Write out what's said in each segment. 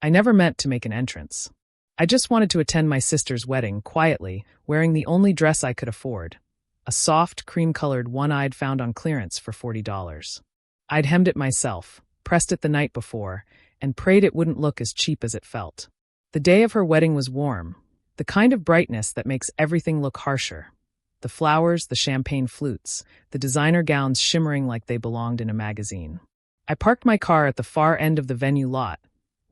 I never meant to make an entrance. I just wanted to attend my sister's wedding quietly, wearing the only dress I could afford, a soft, cream-colored one I'd found on clearance for $40. I'd hemmed it myself, pressed it the night before, and prayed it wouldn't look as cheap as it felt. The day of her wedding was warm, the kind of brightness that makes everything look harsher. The flowers, the champagne flutes, the designer gowns shimmering like they belonged in a magazine. I parked my car at the far end of the venue lot,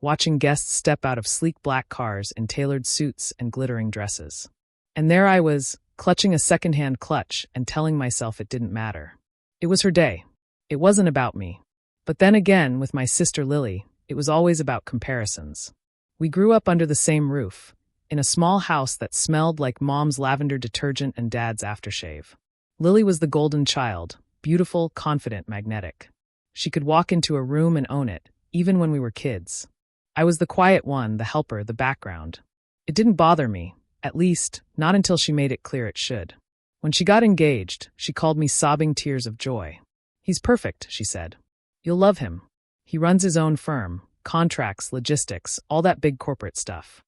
watching guests step out of sleek black cars in tailored suits and glittering dresses. And there I was, clutching a second-hand clutch and telling myself it didn't matter. It was her day. It wasn't about me. But then again, with my sister Lily, it was always about comparisons. We grew up under the same roof, in a small house that smelled like Mom's lavender detergent and Dad's aftershave. Lily was the golden child, beautiful, confident, magnetic. She could walk into a room and own it, even when we were kids. I was the quiet one, the helper, the background. It didn't bother me, at least, not until she made it clear it should. When she got engaged, she called me sobbing tears of joy. "He's perfect," she said. "You'll love him. He runs his own firm, contracts, logistics, all that big corporate stuff."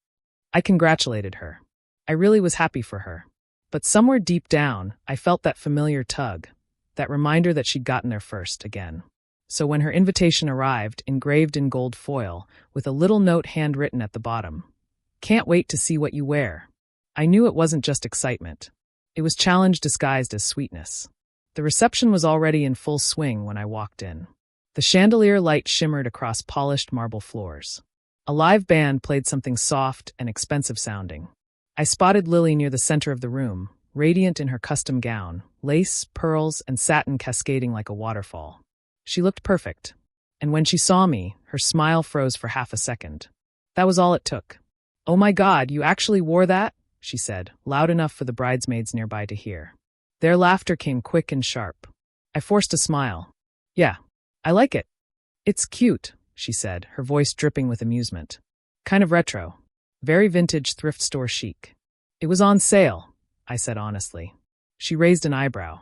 I congratulated her. I really was happy for her. But somewhere deep down, I felt that familiar tug, that reminder that she'd gotten there first again. So when her invitation arrived, engraved in gold foil, with a little note handwritten at the bottom, "Can't wait to see what you wear," I knew it wasn't just excitement. It was challenge disguised as sweetness. The reception was already in full swing when I walked in. The chandelier light shimmered across polished marble floors. A live band played something soft and expensive sounding. I spotted Lily near the center of the room, radiant in her custom gown, lace, pearls, and satin cascading like a waterfall. She looked perfect, and when she saw me, her smile froze for half a second. That was all it took. "Oh my God, you actually wore that?" she said, loud enough for the bridesmaids nearby to hear. Their laughter came quick and sharp. I forced a smile. "Yeah, I like it." "It's cute," she said, her voice dripping with amusement. "Kind of retro. Very vintage thrift store chic." "It was on sale," I said honestly. She raised an eyebrow.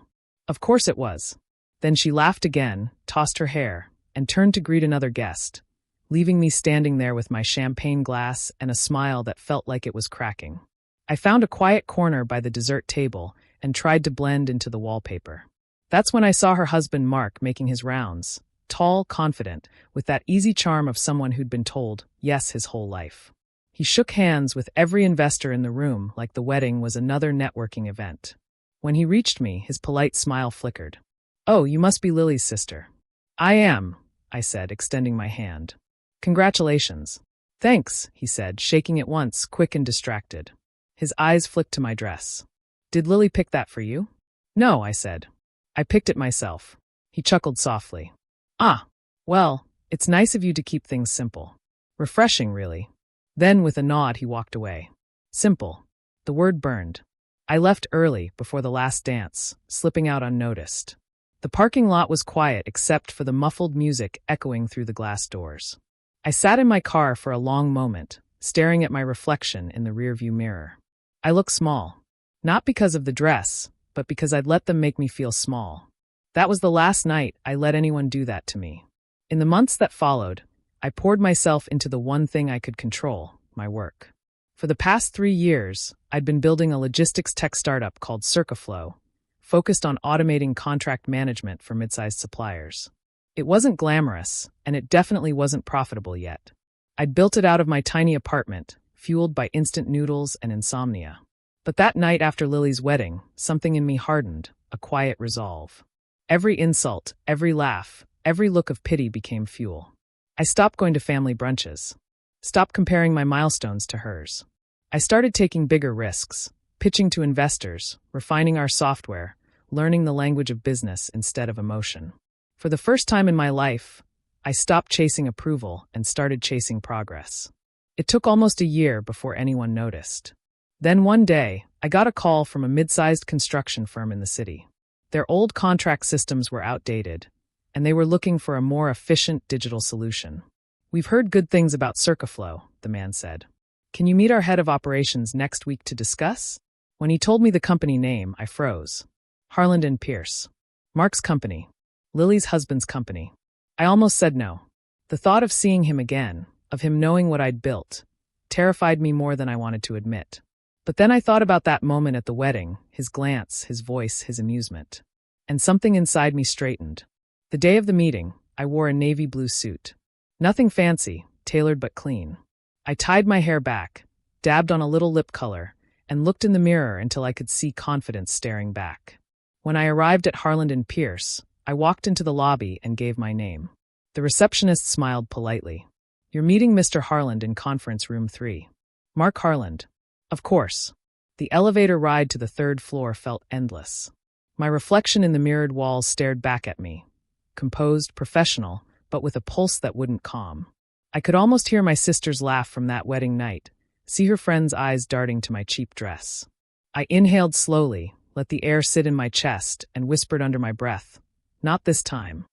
"Of course it was." Then she laughed again, tossed her hair, and turned to greet another guest, leaving me standing there with my champagne glass and a smile that felt like it was cracking. I found a quiet corner by the dessert table and tried to blend into the wallpaper. That's when I saw her husband Mark making his rounds, tall, confident, with that easy charm of someone who'd been told yes his whole life. He shook hands with every investor in the room like the wedding was another networking event. When he reached me, his polite smile flickered. "Oh, you must be Lily's sister." "I am," I said, extending my hand. "Congratulations." "Thanks," he said, shaking it once, quick and distracted. His eyes flicked to my dress. "Did Lily pick that for you?" "No," I said. "I picked it myself." He chuckled softly. "Ah, well, it's nice of you to keep things simple. Refreshing, really." Then, with a nod, he walked away. Simple. The word burned. I left early, before the last dance, slipping out unnoticed. The parking lot was quiet except for the muffled music echoing through the glass doors. I sat in my car for a long moment, staring at my reflection in the rearview mirror. I looked small. Not because of the dress, but because I'd let them make me feel small. That was the last night I let anyone do that to me. In the months that followed, I poured myself into the one thing I could control, my work. For the past 3 years, I'd been building a logistics tech startup called CircaFlow, focused on automating contract management for mid-sized suppliers. It wasn't glamorous, and it definitely wasn't profitable yet. I'd built it out of my tiny apartment, fueled by instant noodles and insomnia. But that night after Lily's wedding, something in me hardened, a quiet resolve. Every insult, every laugh, every look of pity became fuel. I stopped going to family brunches. Stopped comparing my milestones to hers. I started taking bigger risks, pitching to investors, refining our software, learning the language of business instead of emotion. For the first time in my life, I stopped chasing approval and started chasing progress. It took almost a year before anyone noticed. Then one day, I got a call from a mid-sized construction firm in the city. Their old contract systems were outdated, and they were looking for a more efficient digital solution. "We've heard good things about CircaFlow," the man said. "Can you meet our head of operations next week to discuss?" When he told me the company name, I froze. Harland and Pierce. Mark's company. Lily's husband's company. I almost said no. The thought of seeing him again, of him knowing what I'd built, terrified me more than I wanted to admit. But then I thought about that moment at the wedding, his glance, his voice, his amusement. And something inside me straightened. The day of the meeting, I wore a navy blue suit. Nothing fancy, tailored but clean. I tied my hair back, dabbed on a little lip color, and looked in the mirror until I could see confidence staring back. When I arrived at Harland and Pierce, I walked into the lobby and gave my name. The receptionist smiled politely. "You're meeting Mr. Harland in conference room 3. Mark Harland." Of course. The elevator ride to the 3rd floor felt endless. My reflection in the mirrored walls stared back at me. Composed, professional, but with a pulse that wouldn't calm. I could almost hear my sister's laugh from that wedding night, see her friend's eyes darting to my cheap dress. I inhaled slowly, let the air sit in my chest, and whispered under my breath, "Not this time."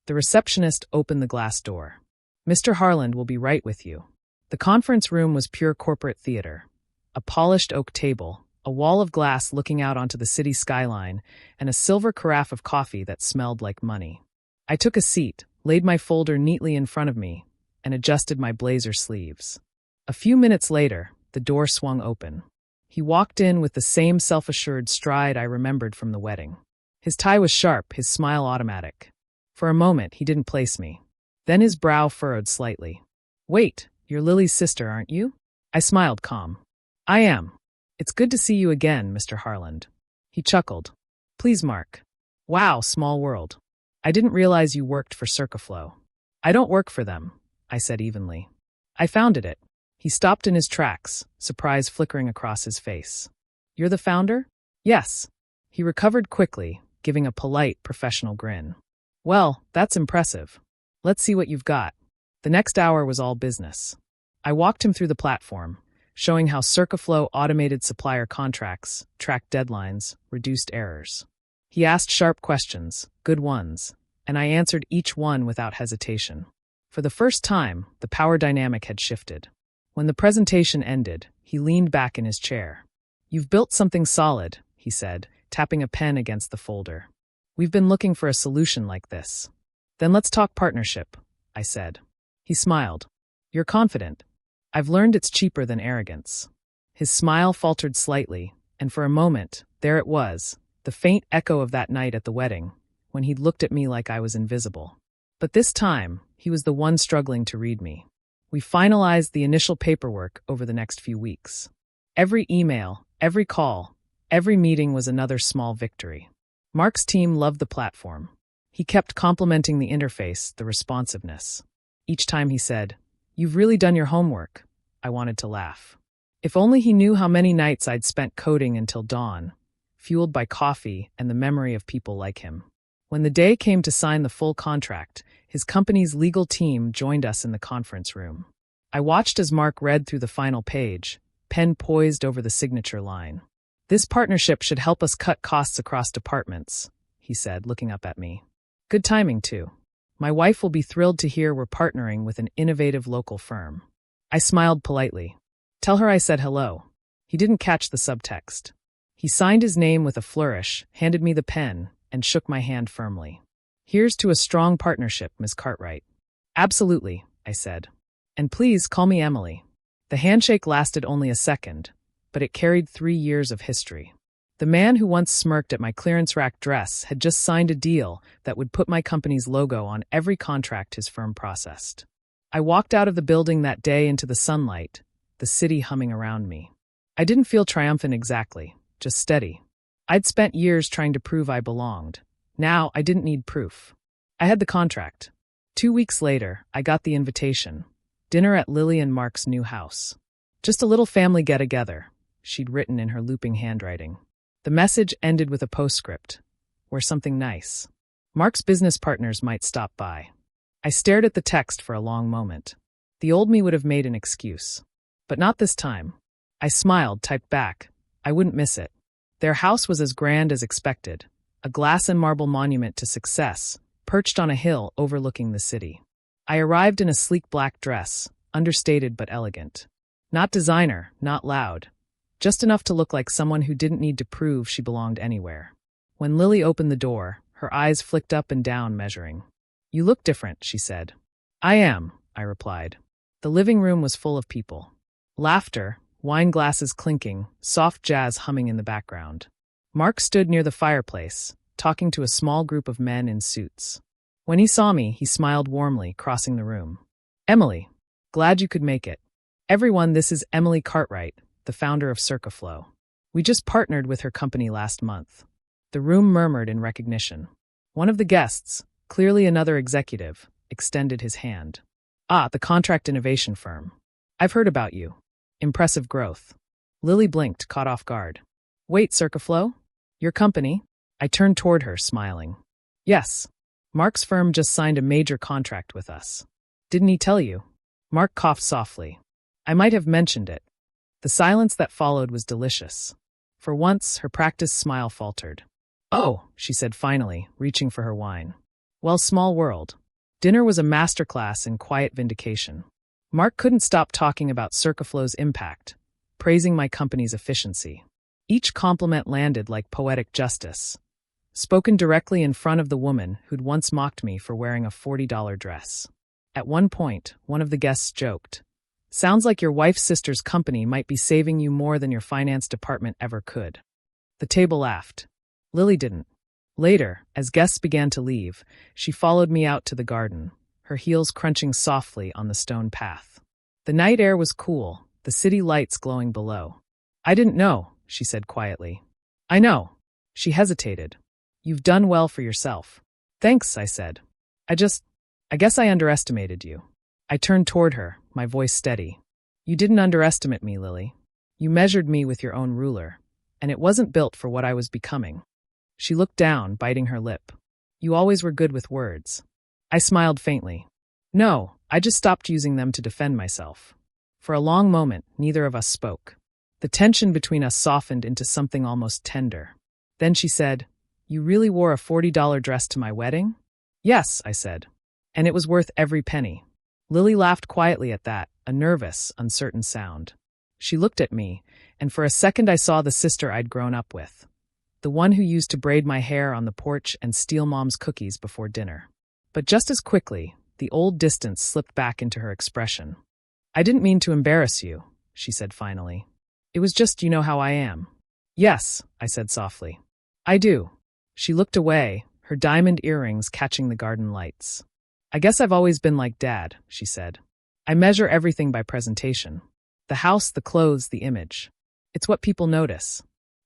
The receptionist opened the glass door. "Mr. Harland will be right with you." The conference room was pure corporate theater. A polished oak table, a wall of glass looking out onto the city skyline, and a silver carafe of coffee that smelled like money. I took a seat, laid my folder neatly in front of me, and adjusted my blazer sleeves. A few minutes later, the door swung open. He walked in with the same self-assured stride I remembered from the wedding. His tie was sharp, his smile automatic. For a moment, he didn't place me. Then his brow furrowed slightly. "Wait, you're Lily's sister, aren't you?" I smiled calm. "I am. It's good to see you again, Mr. Harland." He chuckled. "Please, Mark." "Wow, small world. I didn't realize you worked for Circaflow." "I don't work for them," I said evenly. "I founded it." He stopped in his tracks, surprise flickering across his face. "You're the founder?" "Yes." He recovered quickly, giving a polite, professional grin. "Well, that's impressive. Let's see what you've got." The next hour was all business. I walked him through the platform, showing how Circaflow automated supplier contracts, tracked deadlines, reduced errors. He asked sharp questions, good ones, and I answered each one without hesitation. For the first time, the power dynamic had shifted. When the presentation ended, he leaned back in his chair. "You've built something solid," he said, tapping a pen against the folder. "We've been looking for a solution like this." "Then let's talk partnership," I said. He smiled. "You're confident. I've learned it's cheaper than arrogance." His smile faltered slightly, and for a moment, there it was, the faint echo of that night at the wedding, when he'd looked at me like I was invisible. But this time, he was the one struggling to read me. We finalized the initial paperwork over the next few weeks. Every email, every call, every meeting was another small victory. Mark's team loved the platform. He kept complimenting the interface, the responsiveness. Each time he said, "You've really done your homework." I wanted to laugh. If only he knew how many nights I'd spent coding until dawn, fueled by coffee and the memory of people like him. When the day came to sign the full contract, his company's legal team joined us in the conference room. I watched as Mark read through the final page, pen poised over the signature line. "This partnership should help us cut costs across departments," he said, looking up at me. "Good timing, too. My wife will be thrilled to hear we're partnering with an innovative local firm." I smiled politely. "Tell her I said hello." He didn't catch the subtext. He signed his name with a flourish, handed me the pen, and shook my hand firmly. "Here's to a strong partnership, Ms. Cartwright." "Absolutely," I said. "And please call me Emily." The handshake lasted only a second, but it carried 3 years of history. The man who once smirked at my clearance rack dress had just signed a deal that would put my company's logo on every contract his firm processed. I walked out of the building that day into the sunlight, the city humming around me. I didn't feel triumphant exactly, just steady. I'd spent years trying to prove I belonged. Now I didn't need proof. I had the contract. 2 weeks later, I got the invitation. Dinner at Lily and Mark's new house. Just a little family get-together, she'd written in her looping handwriting. The message ended with a postscript. "Wear something nice. Mark's business partners might stop by." I stared at the text for a long moment. The old me would have made an excuse. But not this time. I smiled, typed back. I wouldn't miss it. Their house was as grand as expected. A glass and marble monument to success, perched on a hill overlooking the city. I arrived in a sleek black dress, understated but elegant. Not designer, not loud. Just enough to look like someone who didn't need to prove she belonged anywhere. When Lily opened the door, her eyes flicked up and down, measuring. "You look different," she said. "I am," I replied. The living room was full of people. Laughter, wine glasses clinking, soft jazz humming in the background. Mark stood near the fireplace, talking to a small group of men in suits. When he saw me, he smiled warmly, crossing the room. "Emily, glad you could make it. Everyone, this is Emily Cartwright, the founder of Circaflow. We just partnered with her company last month." The room murmured in recognition. One of the guests, clearly another executive, extended his hand. "Ah, the contract innovation firm. I've heard about you. Impressive growth." Lily blinked, caught off guard. "Wait, Circaflow? Your company?" I turned toward her, smiling. "Yes. Mark's firm just signed a major contract with us." "Didn't he tell you?" Mark coughed softly. "I might have mentioned it." The silence that followed was delicious. For once, her practiced smile faltered. "Oh," she said finally, reaching for her wine. "Well, small world." Dinner was a masterclass in quiet vindication. Mark couldn't stop talking about Circaflow's impact, praising my company's efficiency. Each compliment landed like poetic justice, spoken directly in front of the woman who'd once mocked me for wearing a $40 dress. At one point, one of the guests joked, "Sounds like your wife's sister's company might be saving you more than your finance department ever could." The table laughed. Lily didn't. Later, as guests began to leave, she followed me out to the garden, her heels crunching softly on the stone path. The night air was cool, the city lights glowing below. "I didn't know," she said quietly. "I know." She hesitated. "You've done well for yourself." "Thanks," I said. I guess I underestimated you." I turned toward her, my voice steady. "You didn't underestimate me, Lily. You measured me with your own ruler, and it wasn't built for what I was becoming." She looked down, biting her lip. "You always were good with words." I smiled faintly. "No, I just stopped using them to defend myself." For a long moment, neither of us spoke. The tension between us softened into something almost tender. Then she said, "You really wore a $40 dress to my wedding?" "Yes," I said. "And it was worth every penny." Lily laughed quietly at that, a nervous, uncertain sound. She looked at me, and for a second I saw the sister I'd grown up with. The one who used to braid my hair on the porch and steal Mom's cookies before dinner. But just as quickly, the old distance slipped back into her expression. "I didn't mean to embarrass you," she said finally. "It was just you know how I am." "Yes," I said softly. "I do." She looked away, her diamond earrings catching the garden lights. "I guess I've always been like Dad," she said. "I measure everything by presentation. The house, the clothes, the image. It's what people notice."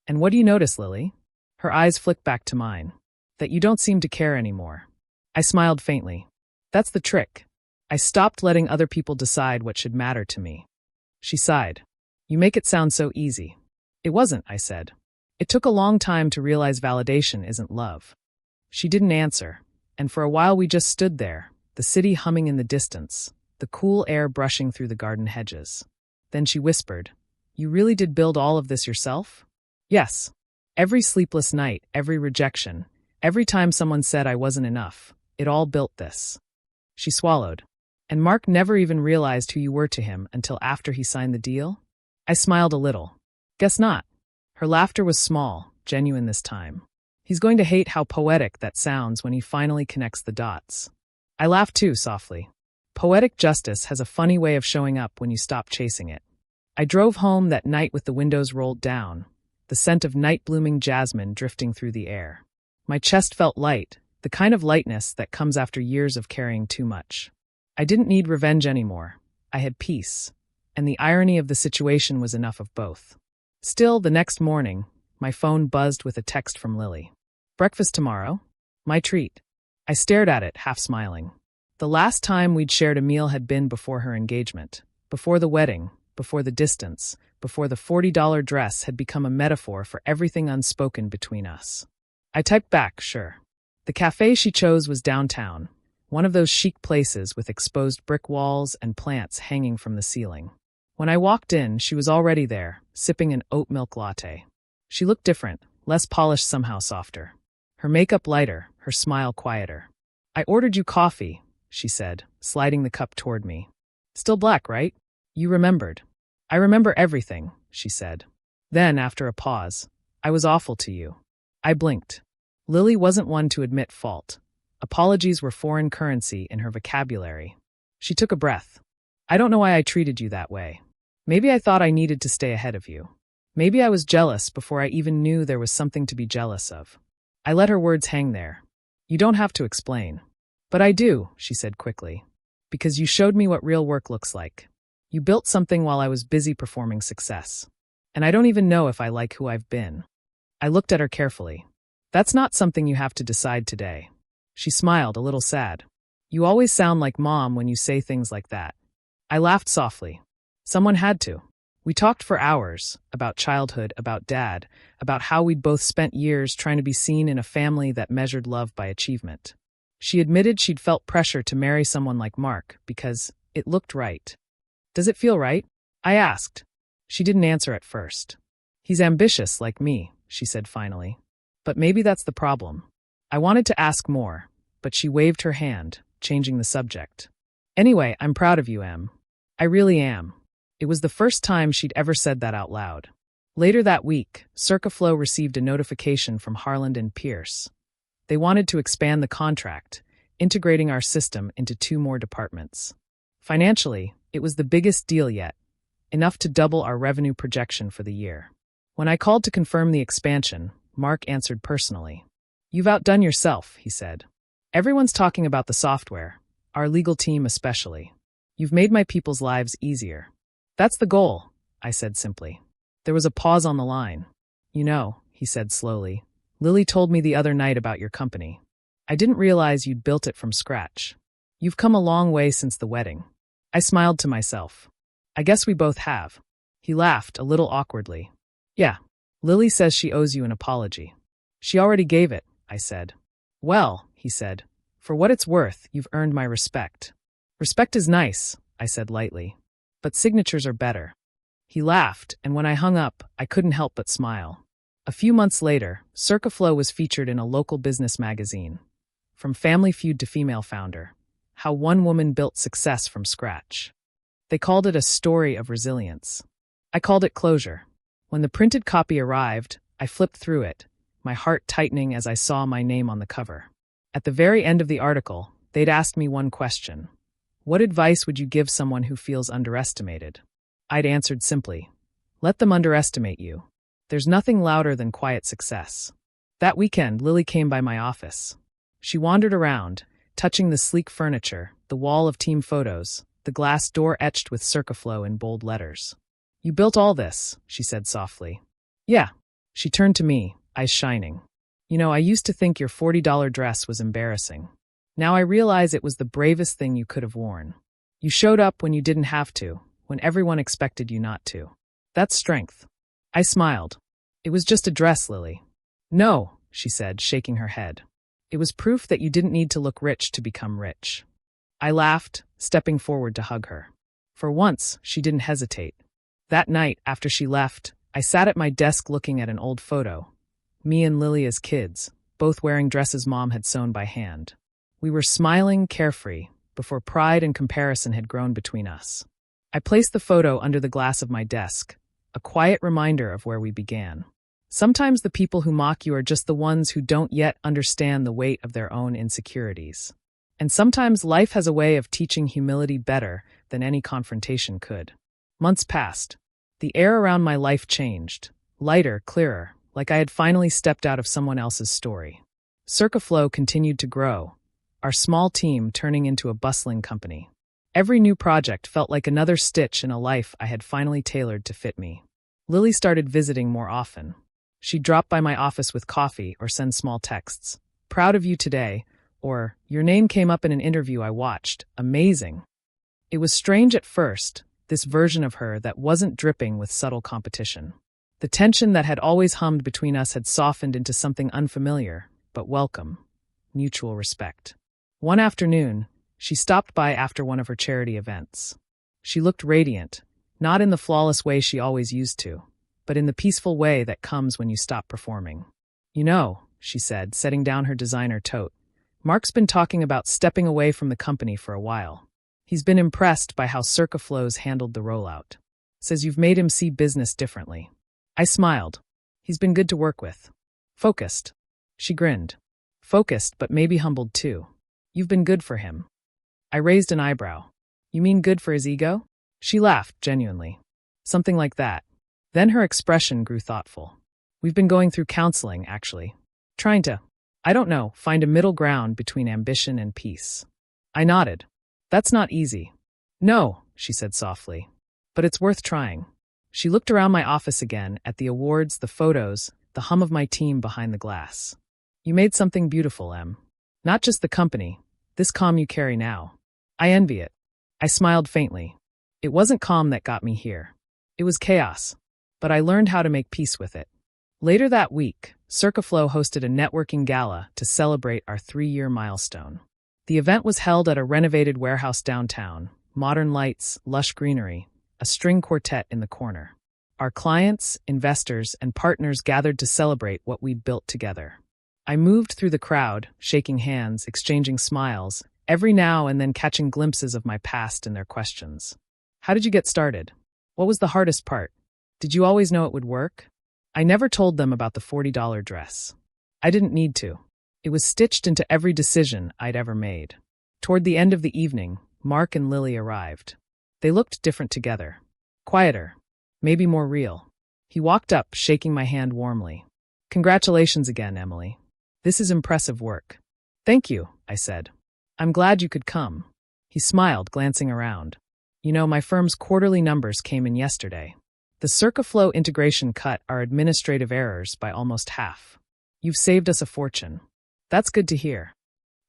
"And what do you notice, Lily?" Her eyes flicked back to mine. "That you don't seem to care anymore." I smiled faintly. "That's the trick. I stopped letting other people decide what should matter to me." She sighed. "You make it sound so easy." "It wasn't," I said. "It took a long time to realize validation isn't love." She didn't answer, and for a while we just stood there, the city humming in the distance, the cool air brushing through the garden hedges. Then she whispered, "You really did build all of this yourself?" "Yes. Every sleepless night, every rejection, every time someone said I wasn't enough, it all built this." She swallowed. "And Mark never even realized who you were to him until after he signed the deal?" I smiled a little. "Guess not." Her laughter was small, genuine this time. "He's going to hate how poetic that sounds when he finally connects the dots." I laughed too, softly. Poetic justice has a funny way of showing up when you stop chasing it. I drove home that night with the windows rolled down, the scent of night-blooming jasmine drifting through the air. My chest felt light, the kind of lightness that comes after years of carrying too much. I didn't need revenge anymore. I had peace, and the irony of the situation was enough of both. Still, the next morning, my phone buzzed with a text from Lily. "Breakfast tomorrow? My treat." I stared at it, half smiling. The last time we'd shared a meal had been before her engagement, before the wedding, before the distance, before the $40 dress had become a metaphor for everything unspoken between us. I typed back, "Sure." The cafe she chose was downtown, one of those chic places with exposed brick walls and plants hanging from the ceiling. When I walked in, she was already there, sipping an oat milk latte. She looked different, less polished, somehow softer. Her makeup lighter, her smile quieter. "I ordered you coffee," she said, sliding the cup toward me. "Still black, right? You remembered." "I remember everything," she said. Then, after a pause, "I was awful to you." I blinked. Lily wasn't one to admit fault. Apologies were foreign currency in her vocabulary. She took a breath. I don't know why I treated you that way. Maybe I thought I needed to stay ahead of you. Maybe I was jealous before I even knew there was something to be jealous of. I let her words hang there. You don't have to explain. But I do, she said quickly. Because you showed me what real work looks like. You built something while I was busy performing success. And I don't even know if I like who I've been. I looked at her carefully. That's not something you have to decide today. She smiled, a little sad. You always sound like Mom when you say things like that. I laughed softly. Someone had to. We talked for hours, about childhood, about Dad, about how we'd both spent years trying to be seen in a family that measured love by achievement. She admitted she'd felt pressure to marry someone like Mark because it looked right. Does it feel right? I asked. She didn't answer at first. He's ambitious like me, she said finally. But maybe that's the problem. I wanted to ask more, but she waved her hand, changing the subject. Anyway, I'm proud of you, Em. I really am. It was the first time she'd ever said that out loud. Later that week, Circaflow received a notification from Harland and Pierce. They wanted to expand the contract, integrating our system into 2 more departments. Financially, it was the biggest deal yet, enough to double our revenue projection for the year. When I called to confirm the expansion, Mark answered personally. You've outdone yourself, he said. Everyone's talking about the software, our legal team especially. You've made my people's lives easier. That's the goal, I said simply. There was a pause on the line. You know, he said slowly, Lily told me the other night about your company. I didn't realize you'd built it from scratch. You've come a long way since the wedding. I smiled to myself. I guess we both have. He laughed, a little awkwardly. Yeah, Lily says she owes you an apology. She already gave it, I said. Well, he said, for what it's worth, you've earned my respect. Respect is nice, I said lightly. But signatures are better. He laughed, and when I hung up, I couldn't help but smile. A few months later, Circaflow was featured in a local business magazine. From Family Feud to Female Founder, how one woman built success from scratch. They called it a story of resilience. I called it closure. When the printed copy arrived, I flipped through it, my heart tightening as I saw my name on the cover. At the very end of the article, they'd asked me one question. What advice would you give someone who feels underestimated? I'd answered simply, let them underestimate you. There's nothing louder than quiet success. That weekend, Lily came by my office. She wandered around, touching the sleek furniture, the wall of team photos, the glass door etched with Circaflow in bold letters. You built all this, she said softly. Yeah. She turned to me, eyes shining. You know, I used to think your $40 dress was embarrassing. Now I realize it was the bravest thing you could have worn. You showed up when you didn't have to, when everyone expected you not to. That's strength. I smiled. It was just a dress, Lily. No, she said, shaking her head. It was proof that you didn't need to look rich to become rich. I laughed, stepping forward to hug her. For once, she didn't hesitate. That night, after she left, I sat at my desk looking at an old photo. Me and Lily as kids, both wearing dresses Mom had sewn by hand. We were smiling, carefree, before pride and comparison had grown between us. I placed the photo under the glass of my desk, a quiet reminder of where we began. Sometimes the people who mock you are just the ones who don't yet understand the weight of their own insecurities. And sometimes life has a way of teaching humility better than any confrontation could. Months passed. The air around my life changed, lighter, clearer, like I had finally stepped out of someone else's story. Circaflow continued to grow, our small team turning into a bustling company. Every new project felt like another stitch in a life I had finally tailored to fit me. Lily started visiting more often. She'd drop by my office with coffee or send small texts. Proud of you today, or your name came up in an interview I watched. Amazing. It was strange at first, this version of her that wasn't dripping with subtle competition. The tension that had always hummed between us had softened into something unfamiliar, but welcome. Mutual respect. One afternoon, she stopped by after one of her charity events. She looked radiant, not in the flawless way she always used to, but in the peaceful way that comes when you stop performing. You know, she said, setting down her designer tote, Mark's been talking about stepping away from the company for a while. He's been impressed by how Circaflow's handled the rollout. Says you've made him see business differently. I smiled. He's been good to work with. Focused. She grinned. Focused, but maybe humbled too. You've been good for him. I raised an eyebrow. You mean good for his ego? She laughed, genuinely. Something like that. Then her expression grew thoughtful. We've been going through counseling, actually. Trying to, I don't know, find a middle ground between ambition and peace. I nodded. That's not easy. No, she said softly. But it's worth trying. She looked around my office again, at the awards, the photos, the hum of my team behind the glass. You made something beautiful, Em. Not just the company, this calm you carry now. I envy it. I smiled faintly. It wasn't calm that got me here. It was chaos. But I learned how to make peace with it. Later that week, Circaflow hosted a networking gala to celebrate our 3-year milestone. The event was held at a renovated warehouse downtown, modern lights, lush greenery, a string quartet in the corner. Our clients, investors, and partners gathered to celebrate what we'd built together. I moved through the crowd, shaking hands, exchanging smiles, every now and then catching glimpses of my past and their questions. How did you get started? What was the hardest part? Did you always know it would work? I never told them about the $40 dress. I didn't need to. It was stitched into every decision I'd ever made. Toward the end of the evening, Mark and Lily arrived. They looked different together. Quieter. Maybe more real. He walked up, shaking my hand warmly. Congratulations again, Emily. This is impressive work. Thank you, I said. I'm glad you could come. He smiled, glancing around. You know, my firm's quarterly numbers came in yesterday. The Circaflow integration cut our administrative errors by almost half. You've saved us a fortune. That's good to hear.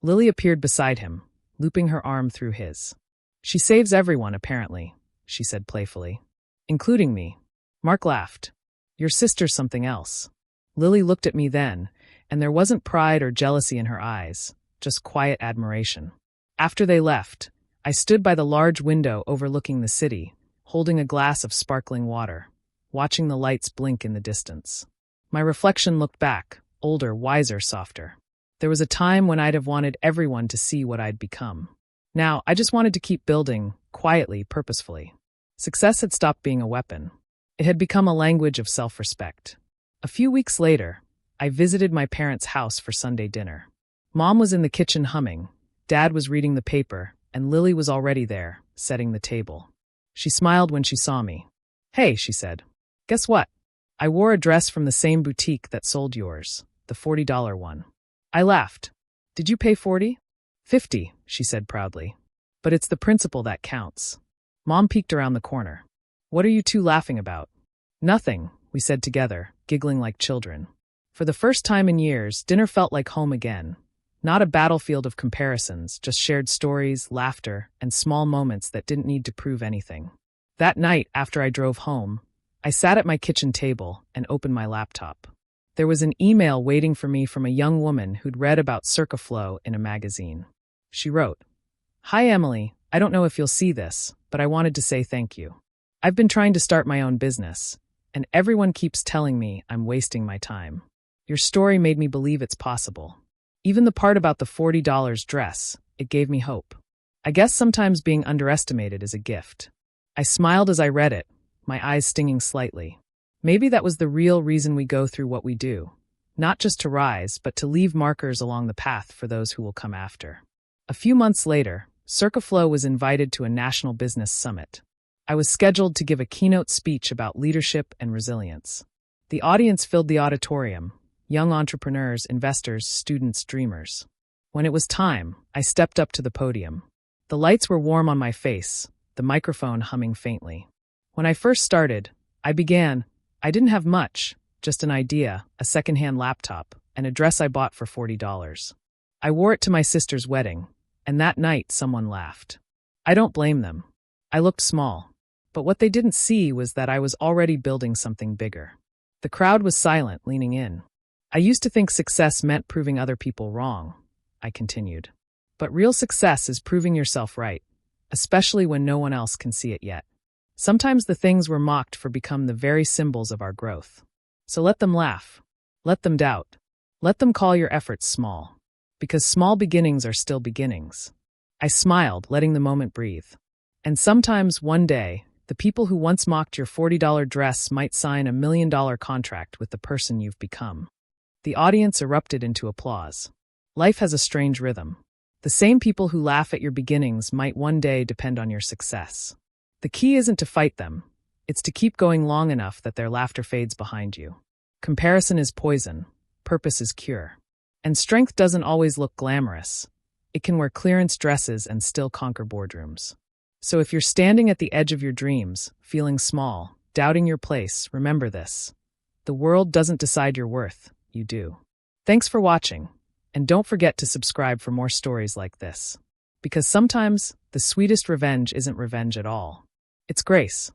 Lily appeared beside him, looping her arm through his. She saves everyone, apparently, she said playfully. Including me. Mark laughed. Your sister's something else. Lily looked at me then, and there wasn't pride or jealousy in her eyes, just quiet admiration. After they left, I stood by the large window overlooking the city, holding a glass of sparkling water, watching the lights blink in the distance. My reflection looked back, older, wiser, softer. There was a time when I'd have wanted everyone to see what I'd become. Now, I just wanted to keep building, quietly, purposefully. Success had stopped being a weapon. It had become a language of self-respect. A few weeks later, I visited my parents' house for Sunday dinner. Mom was in the kitchen humming, Dad was reading the paper, and Lily was already there, setting the table. She smiled when she saw me. Hey, she said. Guess what? I wore a dress from the same boutique that sold yours, the $40 one. I laughed. Did you pay $40? $50, she said proudly. But it's the principle that counts. Mom peeked around the corner. What are you two laughing about? Nothing, we said together, giggling like children. For the first time in years, dinner felt like home again. Not a battlefield of comparisons, just shared stories, laughter, and small moments that didn't need to prove anything. That night, after I drove home, I sat at my kitchen table and opened my laptop. There was an email waiting for me from a young woman who'd read about Circaflow in a magazine. She wrote, Hi, Emily. I don't know if you'll see this, but I wanted to say thank you. I've been trying to start my own business, and everyone keeps telling me I'm wasting my time. Your story made me believe it's possible. Even the part about the $40 dress, it gave me hope. I guess sometimes being underestimated is a gift. I smiled as I read it, my eyes stinging slightly. Maybe that was the real reason we go through what we do. Not just to rise, but to leave markers along the path for those who will come after. A few months later, Circaflow was invited to a national business summit. I was scheduled to give a keynote speech about leadership and resilience. The audience filled the auditorium. Young entrepreneurs, investors, students, dreamers. When it was time, I stepped up to the podium. The lights were warm on my face, the microphone humming faintly. When I first started, I didn't have much, just an idea, a secondhand laptop, and a dress I bought for $40. I wore it to my sister's wedding, and that night someone laughed. I don't blame them. I looked small. But what they didn't see was that I was already building something bigger. The crowd was silent, leaning in. I used to think success meant proving other people wrong, I continued. But real success is proving yourself right, especially when no one else can see it yet. Sometimes the things we're mocked for become the very symbols of our growth. So let them laugh. Let them doubt. Let them call your efforts small. Because small beginnings are still beginnings. I smiled, letting the moment breathe. And sometimes, one day, the people who once mocked your $40 dress might sign $1 million contract with the person you've become. The audience erupted into applause. Life has a strange rhythm. The same people who laugh at your beginnings might one day depend on your success. The key isn't to fight them. It's to keep going long enough that their laughter fades behind you. Comparison is poison. Purpose is cure. And strength doesn't always look glamorous. It can wear clearance dresses and still conquer boardrooms. So if you're standing at the edge of your dreams, feeling small, doubting your place, remember this. The world doesn't decide your worth. You do. Thanks for watching. And don't forget to subscribe for more stories like this. Because sometimes, the sweetest revenge isn't revenge at all. It's grace.